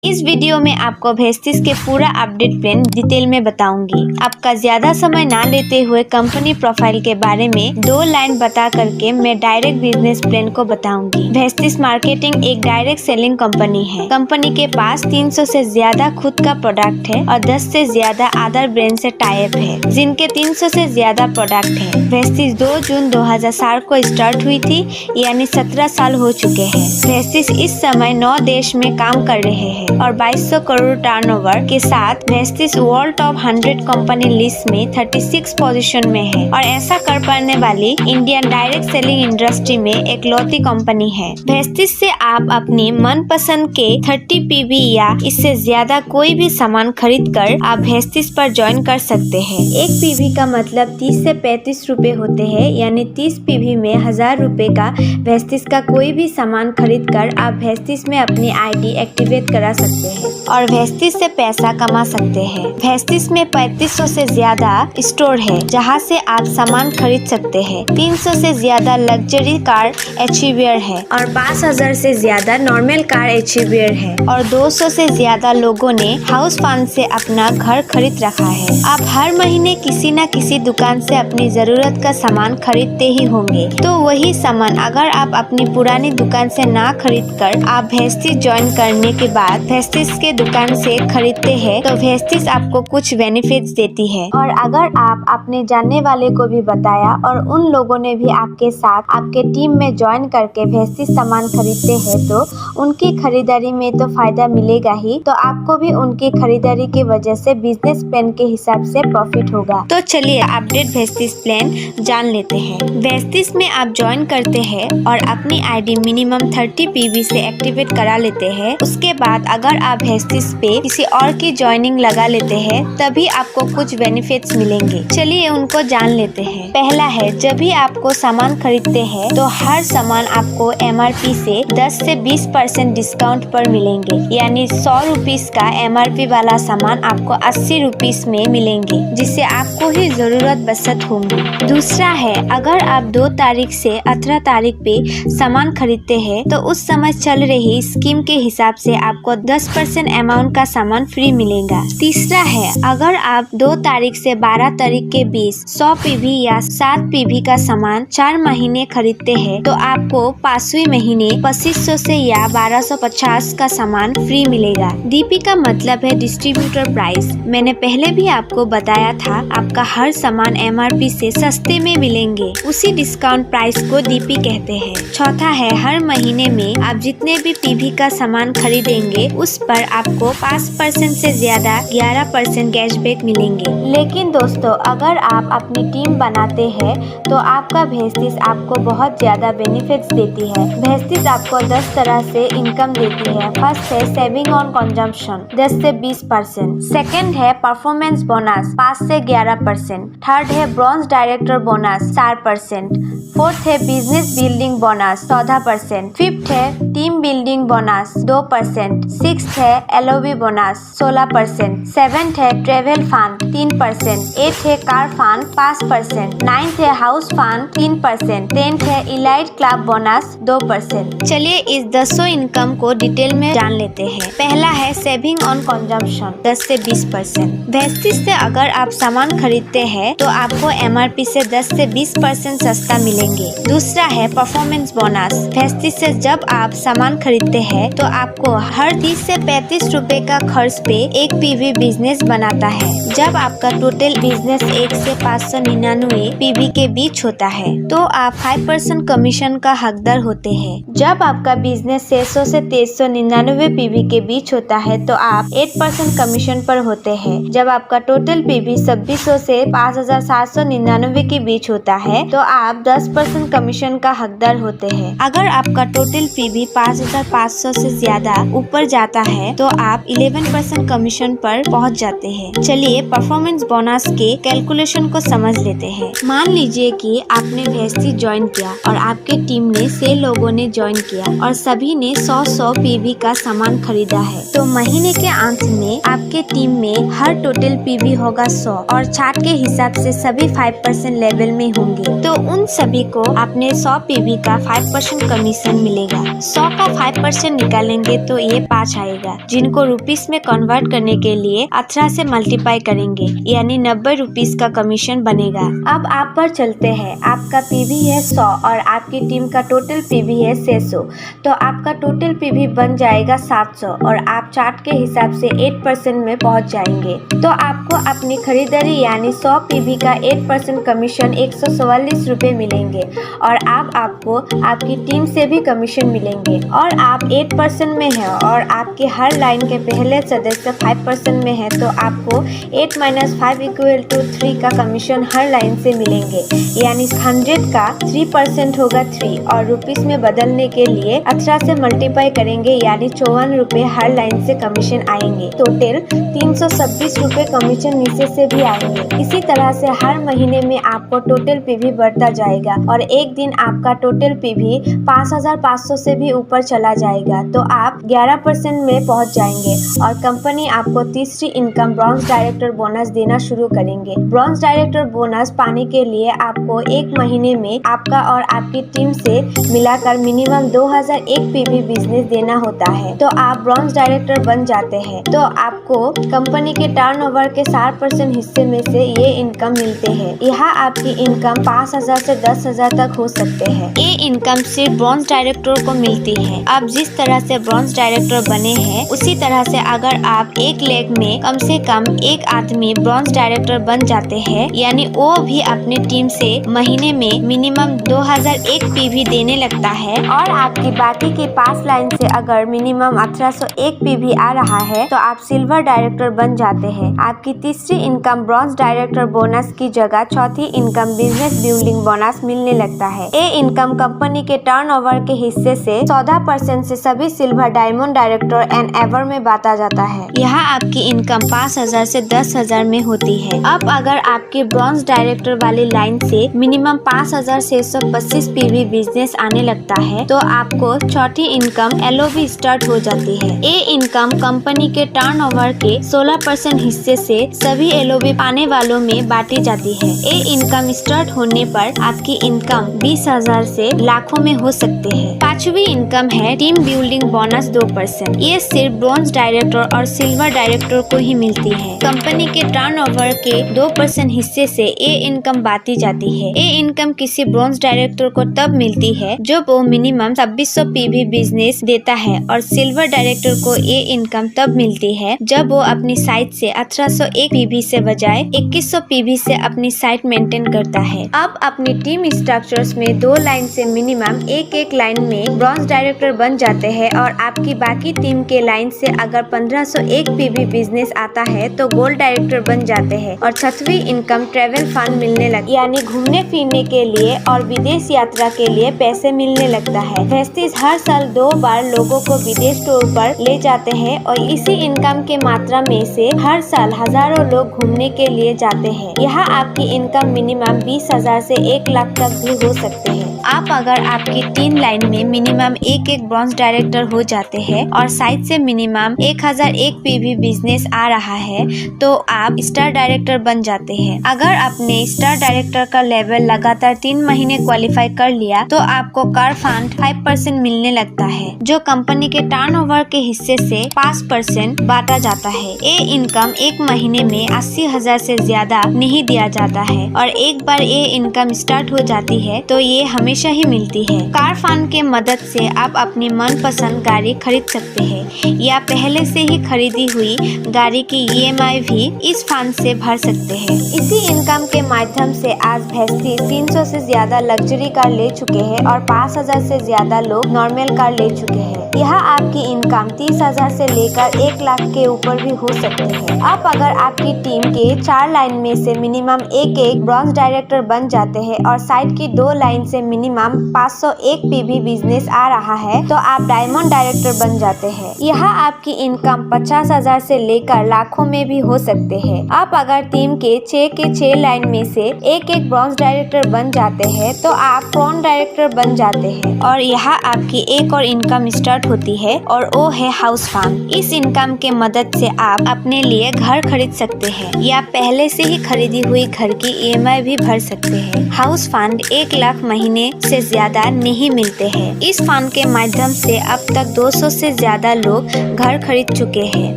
इस वीडियो में आपको वेस्टिस के पूरा अपडेट प्लान डिटेल में बताऊंगी। आपका ज्यादा समय ना लेते हुए कंपनी प्रोफाइल के बारे में 2 लाइन बता करके मैं डायरेक्ट बिजनेस प्लान को बताऊंगी। वेस्टिस मार्केटिंग एक डायरेक्ट सेलिंग कंपनी है। कंपनी के पास 300 से ज्यादा खुद का प्रोडक्ट है और 10 से ज्यादा अदर ब्रांड से टाई अप है, जिनके 300 से ज्यादा प्रोडक्ट है। वेस्टिस 2 जून 2007 को स्टार्ट हुई थी, यानी 17 साल हो चुके हैं। वेस्टिस इस समय 9 देश में काम कर रहे हैं और 2200 करोड़ टर्नओवर के साथ वेस्टिस वर्ल्ड टॉप 100 कंपनी लिस्ट में 36 पोजीशन में है और ऐसा कर पाने वाली इंडियन डायरेक्ट सेलिंग इंडस्ट्री में एकलौती कंपनी है। वेस्टिस से आप अपनी मनपसंद के 30 पीवी या इससे ज्यादा कोई भी सामान खरीद कर आप वेस्टिस पर ज्वाइन कर सकते हैं। एक पीवी का मतलब 30 से 35 रुपए होते हैं, यानी 30 पीवी में 1000 रुपए का वेस्टिस का कोई भी सामान खरीद कर आप वेस्टिस में अपनी आईडी एक्टिवेट करा सकते हैं और वेस्टिस से पैसा कमा सकते हैं। वेस्टिस में 3500 से ज्यादा स्टोर है जहां से आप सामान खरीद सकते हैं। 300 से ज्यादा लग्जरी कार एचीवियर है और 5000 से ज्यादा नॉर्मल कार एचीवियर है और 200 से ज्यादा लोगों ने हाउस फंड से अपना घर खरीद रखा है। आप हर महीने किसी न किसी दुकान से अपनी जरूरत का सामान खरीदते ही होंगे, तो वही सामान अगर आप अपनी पुरानी दुकान से ना खरीद कर आप वेस्टिस ज्वाइन करने के बाद वेस्टिस के दुकान से खरीदते हैं तो वेस्टिस आपको कुछ बेनिफिट्स देती है। और अगर आप अपने जानने वाले को भी बताया और उन लोगों ने भी आपके साथ आपके टीम में ज्वाइन करके वेस्टिस सामान खरीदते हैं तो उनकी खरीदारी में तो फायदा मिलेगा ही, तो आपको भी उनकी खरीदारी की वजह से बिजनेस प्लान के हिसाब से प्रॉफिट होगा। तो चलिए अपडेट वेस्टिस प्लान जान लेते हैं। वेस्टिस में आप ज्वाइन करते हैं और अपनी आईडी मिनिमम 30 पीवी से एक्टिवेट करा लेते हैं। उसके बाद अगर आप वेस्टिस पे किसी और की ज्वाइनिंग लगा लेते हैं तभी आपको कुछ बेनिफिट्स मिलेंगे। चलिए उनको जान लेते हैं। पहला है, जब भी आपको सामान खरीदते हैं तो हर सामान आपको एमआरपी से 10 से 20% डिस्काउंट पर मिलेंगे, यानी 100 रुपीज का एमआरपी वाला सामान आपको 80 रुपीज में मिलेंगे, जिससे आपको ही जरूरत बचत होंगी। दूसरा है, अगर आप 2 तारीख से 18 तारीख पे सामान खरीदते हैं तो उस समय चल रही स्कीम के हिसाब से आपको 10% अमाउंट का सामान फ्री मिलेगा। तीसरा है, अगर आप 2 तारीख से 12 तारीख के बीच 100 पीवी या 7 पीवी का सामान 4 महीने खरीदते हैं तो आपको 5वें महीने 2500 से या 1250 का सामान फ्री मिलेगा। डीपी का मतलब है डिस्ट्रीब्यूटर प्राइस। मैंने पहले भी आपको बताया था, आपका हर सामान एमआरपी से सस्ते में मिलेंगे, उसी डिस्काउंट प्राइस को डीपी कहते हैं। चौथा है, हर महीने में आप जितने भी पीवी का सामान खरीदेंगे उस पर आपको 5% से ज्यादा 11% कैशबैक मिलेंगे। लेकिन दोस्तों, अगर आप अपनी टीम बनाते हैं तो आपका वेस्टिस आपको बहुत ज्यादा बेनिफिट्स देती है। वेस्टिस आपको 10 तरह से इनकम देती है। फर्स्ट है सेविंग ऑन कंजम्पशन 10 से 20%। सेकंड है परफॉर्मेंस बोनस 5 से 11%। थर्ड है ब्रॉन्ज डायरेक्टर बोनस 4%। फोर्थ है बिजनेस बिल्डिंग बोनस 14%। फिफ्थ है टीम बिल्डिंग बोनस 2%। सिक्स्थ है एलओबी बोनस 16%। सेवेंथ है ट्रेवल फंड 3%। एट्थ है कार फंड 5%। नाइन्थ है हाउस फंड 3%। 10th है इलाइट क्लब बोनस 2%। चलिए इस 10 इनकम को डिटेल में जान लेते हैं। पहला है सेविंग ऑन कंजम्पशन 10 से 20%। वेस्टिस से अगर आप सामान खरीदते हैं तो आपको एमआरपी से 10 से 20% सस्ता मिलेंगे। दूसरा है परफॉर्मेंस बोनस। वेस्टिस से जब आप सामान खरीदते हैं तो आपको हर 30 से 35 रुपए का खर्च पे एक पीवी बिजनेस बनाता है। जब आपका टोटल बिजनेस 1 से 599 पीवी के बीच होता है तो आप 5% कमीशन का हकदार होते हैं। जब आपका बिजनेस 600 से 399 पीवी के बीच होता है तो आप 8% कमीशन पर होते हैं। जब आपका टोटल पीवी 2600 से 5799 के बीच होता है तो आप 10% कमीशन का हकदार होते हैं। अगर आपका टोटल पीवी 5500 से ज्यादा ऊपर जाता है तो आप 11% कमीशन पर पहुंच जाते हैं। चलिए परफॉर्मेंस बोनस के कैलकुलेशन को समझ लेते हैं। मान लीजिए कि आपने वेस्टिस ज्वाइन किया और आपके टीम में 6 लोगों ने ज्वाइन किया और सभी ने 100 पीवी का सामान खरीदा है, तो महीने के अंत में आपके टीम में हर टोटल पीवी होगा 100 और चार्ट के हिसाब से सभी 5% लेवल में होंगे, तो उन सभी को आपने 100 पीवी का 5% कमीशन मिलेगा। 100 का 5% निकालेंगे तो ये 5000 दिखाएगा, जिनको रुपीस में कन्वर्ट करने के लिए 18 से मल्टीप्लाई करेंगे, यानी 90 रुपीस का कमीशन बनेगा। अब आप पर चलते हैं। आपका पीवी है 100 और आपकी टीम का टोटल पीवी है 600, तो आपका टोटल पीवी बन जाएगा 700 और आप चार्ट के हिसाब से 8% में पहुंच जाएंगे। तो आपको अपनी खरीदारी यानी 100 पीवी का 8% कमीशन 144 रुपए मिलेंगे और अब आपको आपकी टीम से भी कमीशन मिलेंगे। और आप 8% में है और आपके हर लाइन के पहले सदस्य 5% में है, तो आपको 8 - 5 = 3 का कमीशन हर लाइन से मिलेंगे, यानी 100 का 3% होगा 3 और रुपीस में बदलने के लिए 18 से मल्टीप्लाई करेंगे, यानी 54 रुपए हर लाइन से कमीशन आएंगे। टोटल 326 रुपए कमीशन नीचे से भी आएंगे। इसी तरह से हर महीने में आपको टोटल पीवी बढ़ता जाएगा और एक दिन आपका टोटल पीवी 5500 से भी ऊपर चला जाएगा, तो आप 11% में पहुंच जाएंगे और कंपनी आपको तीसरी इनकम ब्रॉन्ज डायरेक्टर बोनस देना शुरू करेंगे। ब्रॉन्ज डायरेक्टर बोनस पाने के लिए आपको एक महीने में आपका और आपकी टीम से मिलाकर मिनिमम 2001 पीवी बिजनेस देना होता है, तो आप ब्रॉन्ज डायरेक्टर बन जाते हैं। तो आपको कंपनी के टर्नओवर के 60% हिस्से में से ये इनकम मिलते हैं। यहाँ आपकी इनकम 5000 से 10,000 तक हो सकते हैं। ये इनकम सिर्फ ब्रॉन्ज डायरेक्टर को मिलती है। आप जिस तरह से ब्रॉन्ज डायरेक्टर बने हैं उसी तरह से अगर आप एक लेग में कम से कम एक आदमी ब्रॉन्ज डायरेक्टर बन जाते हैं, यानी वो भी अपने टीम से महीने में मिनिमम 2001 पीवी देने लगता है और आपकी बाकी की 5 लाइन से अगर मिनिमम 1801 पीवी आ रहा है तो आप सिल्वर डायरेक्टर बन जाते हैं। आपकी तीसरी इनकम ब्रॉन्ज डायरेक्टर बोनस की जगह चौथी इनकम बिजनेस बिल्डिंग बोनस मिलने लगता है। ये इनकम कंपनी के टर्नओवर के हिस्से से 14% से सभी silver, diamond director and ever में बांटा जाता है। यहाँ आपकी इनकम 5000 से 10,000 में होती है। अब अगर आपके ब्रॉन्ज डायरेक्टर वाली लाइन से मिनिमम 5625 पीवी बिजनेस आने लगता है तो आपको चौथी इनकम एलओबी स्टार्ट हो जाती है। ये इनकम कंपनी के टर्नओवर के 16% हिस्से से सभी एलओबी पाने वालों में बांटी जाती है। ये इनकम स्टार्ट होने पर आपकी इनकम 20,000 से लाखों में हो सकते हैं। पांचवी इनकम है टीम बिल्डिंग बोनस 2%। ये सिर्फ ब्रॉन्ज डायरेक्टर और सिल्वर डायरेक्टर को ही मिलती है। कंपनी के टर्नओवर के 2% हिस्से से ये इनकम बांटी जाती है। ये इनकम किसी ब्रॉन्ज डायरेक्टर को तब मिलती है जब वो मिनिमम 2600 पीवी बिजनेस देता है और सिल्वर डायरेक्टर को ये इनकम तब मिलती है जब वो अपनी साइट से 1801 पीवी से बजाय 2100 पीवी से अपनी साइट मेंटेन करता है। अब अपनी टीम स्ट्रक्चर्स में 2 लाइन से मिनिमम एक लाइन में ब्रॉन्ज डायरेक्टर बन जाते हैं और आपकी बाकी टीम के लाइन से अगर 1501 पीवी बिजनेस आता है तो गोल्ड डायरेक्टर बन जाते हैं। और छठवीं इनकम ट्रेवल फंड मिलने लगता है, यानी घूमने फिरने के लिए और विदेश यात्रा के लिए पैसे मिलने लगता है। वेस्टिज हर साल 2 बार लोगों को विदेश टूर पर ले जाते हैं और इसी इनकम के मात्रा में से हर साल हजारों लोग घूमने के लिए जाते हैं। यहाँ आपकी इनकम मिनिमम 20,000 से 1 लाख तक भी हो सकते हैं। आप अगर आपकी 3 लाइन में मिनिमम एक ब्रॉन्ज डायरेक्टर हो जाते हैं और साइट से मिनिमम 1001 पीवी बिजनेस आ रहा है तो आप स्टार डायरेक्टर बन जाते हैं। अगर आपने स्टार डायरेक्टर का लेवल लगातार 3 महीने क्वालिफाई कर लिया तो आपको कार फंड 5% मिलने लगता है, जो कंपनी के टर्नओवर के हिस्से से 5% बांटा जाता है। ये इनकम एक महीने में 80,000 से ज्यादा नहीं दिया जाता है और एक बार ये इनकम स्टार्ट हो जाती है तो ये हमेशा ही मिलती है। कार फंड के मदद से आप अपनी मनपसंद गाड़ी खरीद सकते हैं या पहले से ही खरीदी हुई गाड़ी की EMI भी इस फंड से भर सकते हैं। इसी इनकम के माध्यम से आज भेस्टी 300 से ज्यादा लग्जरी कार ले चुके हैं और 5000 से ज्यादा लोग नॉर्मल कार ले चुके हैं। यहाँ आपकी इनकम 30,000 से लेकर 1 लाख के ऊपर भी हो सकते हैं। अब अगर आपकी टीम के 4 लाइन में से मिनिमम एक ब्रॉन्ज डायरेक्टर बन जाते हैं और साइड की 2 लाइन से मिनिमम 501 पीवी बिजनेस आ रहा है तो आप डायमंड डायरेक्टर बन जाते हैं। यहाँ आपकी इनकम 50,000 से लेकर लाखों में भी हो सकते हैं। आप अगर टीम के 6 लाइन में से एक ब्रॉन्ज डायरेक्टर बन जाते हैं तो आप ब्रॉन्ज डायरेक्टर बन जाते हैं और यहाँ आपकी एक और इनकम स्टार्ट होती है और वो है हाउस फंड। इस इनकम के मदद से आप अपने लिए घर खरीद सकते हैं या पहले से ही खरीदी हुई घर की EMI भी भर सकते हैं। हाउस फंड 1 लाख महीने से ज्यादा नहीं मिलते हैं। इस फंड के माध्यम से अब तक 200 से ज्यादा ज्यादा लोग घर खरीद चुके हैं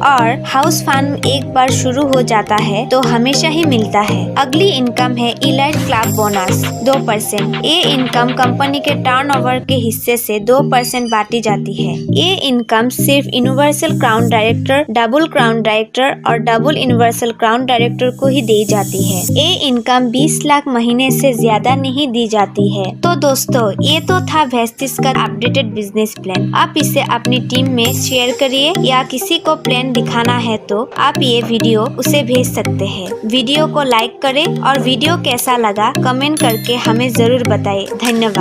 और हाउस फार्म एक बार शुरू हो जाता है तो हमेशा ही मिलता है। अगली इनकम है इलाइट क्लब बोनस 2%। ये इनकम कंपनी के टर्नओवर के हिस्से से 2% बांटी जाती है। ये इनकम सिर्फ universal crown director, double crown director और डबल यूनिवर्सल क्राउन डायरेक्टर को ही दी जाती है। ये इनकम 20 लाख महीने से ज्यादा नहीं दी जाती है। तो दोस्तों, ये तो था वेस्टिज का अपडेटेड बिजनेस प्लान। आप इसे अपनी टीम में शेयर करिए या किसी को प्लान दिखाना है तो आप ये वीडियो उसे भेज सकते हैं। वीडियो को लाइक करें और वीडियो कैसा लगा कमेंट करके हमें जरूर बताएं। धन्यवाद।